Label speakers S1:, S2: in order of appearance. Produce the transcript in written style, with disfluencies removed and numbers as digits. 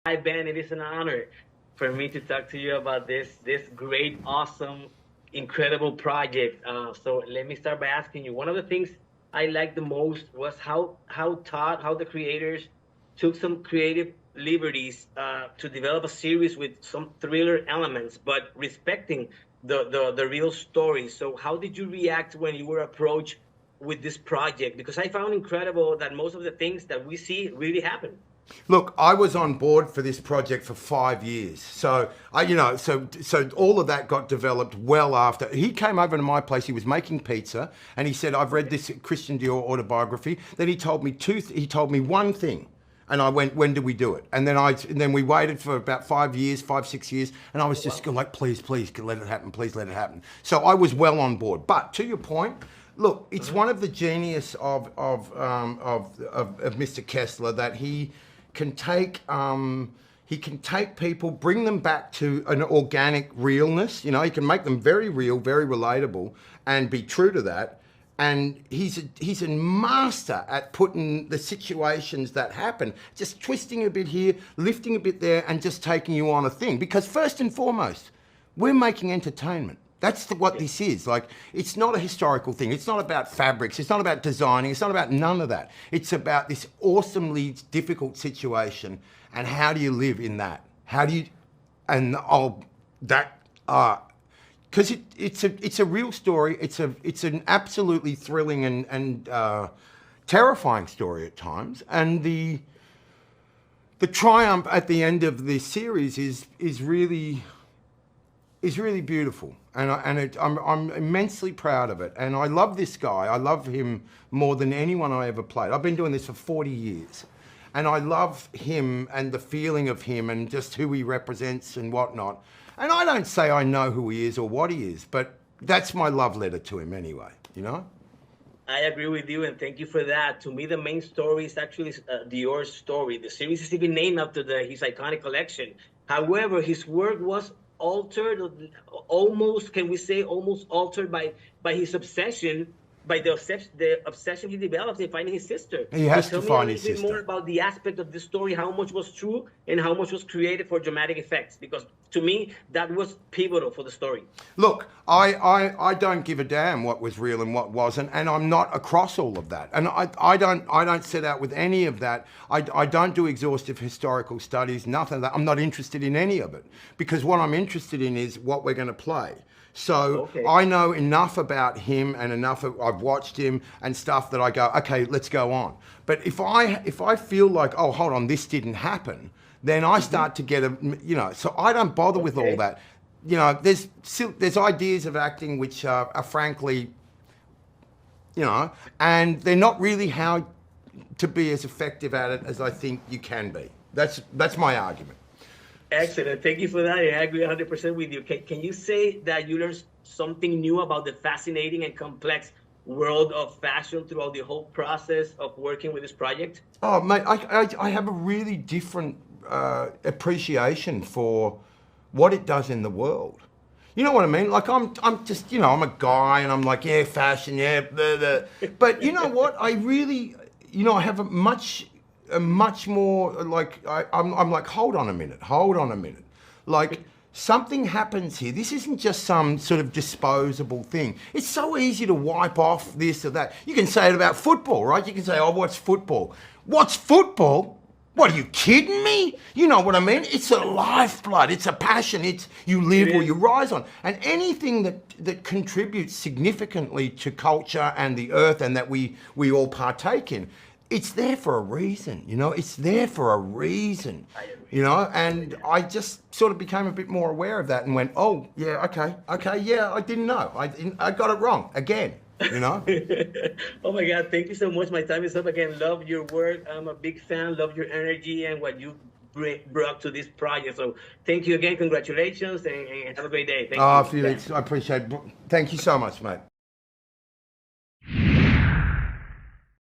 S1: Hi, Ben. It is an honor for me to talk to you about this great, awesome, incredible project. So let me start by asking you. One of the things I liked the most was how the creators took some creative liberties to develop a series with some thriller elements, but respecting the real story. So how did you react when you were approached with this project? Because I found incredible that most of the things that we see really happen.
S2: Look, I was on board for this project for 5 years. So all of that got developed well after. He came over to my place, he was making pizza, and he said, I've read this Christian Dior autobiography. Then he told me he told me one thing. And I went, when do we do it? And then we waited for about 5 years, 5, 6 years, and I was just like, please, let it happen, please let it happen. So I was well on board. But to your point, look, it's one of the genius of Mr. Kessler that he can take people, bring them back to an organic realness. You know, he can make them very real, very relatable, and be true to that. And he's a master at putting the situations that happen, just twisting a bit here, lifting a bit there, and just taking you on a thing. Because first and foremost, we're making entertainment. That's what this is. Like, it's not a historical thing. It's not about fabrics. It's not about designing. It's not about none of that. It's about this awesomely difficult situation, and how do you live in that? How do you, and because it's a real story. It's an absolutely thrilling and terrifying story at times, and the triumph at the end of this series is really beautiful, and I'm immensely proud of it. And I love this guy. I love him more than anyone I ever played. I've been doing this for 40 years, and I love him and the feeling of him and just who he represents and whatnot. And I don't say I know who he is or what he is, but that's my love letter to him anyway, you know?
S1: I agree with you, and thank you for that. To me, the main story is actually Dior's story. The series is even named after his iconic collection. However, his work was altered, almost, can we say, almost altered by his obsession, by the obsession he developed in finding his sister.
S2: He has to find his
S1: Tell me a little bit more
S2: sister.
S1: about the aspect of this story, how much was true and how much was created for dramatic effects, because to me, that was pivotal for the story.
S2: Look, I don't give a damn what was real and what wasn't, and I'm not across all of that. And I don't set out with any of that. I don't do exhaustive historical studies, nothing of that. I'm not interested in any of it, because what I'm interested in is what we're going to play. So
S1: Okay.
S2: I know enough about him and I've watched him and stuff that I go, okay, let's go on. But if I feel like, oh, hold on, this didn't happen, then I start to get so I don't bother with all that. You know, there's ideas of acting which are frankly, and they're not really how to be as effective at it as I think you can be. That's my argument.
S1: Excellent. Thank you for that. I agree 100% with you. Can you say that you learned something new about the fascinating and complex world of fashion throughout the whole process of working with this project?
S2: Oh, mate, I have a really different appreciation for what it does in the world. You know what I mean? Like, I'm just, I'm a guy and I'm like, yeah, fashion, yeah, blah, blah. But you know what? I really, I have a much more, like, I'm like, hold on a minute. Like, something happens here. This isn't just some sort of disposable thing. It's so easy to wipe off this or that. You can say it about football, right? You can say, oh, what's football? What's football? What, are you kidding me? You know what I mean? It's a lifeblood. It's a passion. It's you live or you rise on. And anything that contributes significantly to culture and the earth and that we all partake in, it's there for a reason, It's there for a reason, And I just sort of became a bit more aware of that and went, oh, yeah, okay, yeah, I didn't know. I got it wrong again,
S1: Oh my God, thank you so much. My time is up again. Love your work. I'm a big fan. Love your energy and what you brought to this project. So thank you again. Congratulations and have a great day. Thank you.
S2: Felix, I appreciate it. Thank you so much, mate.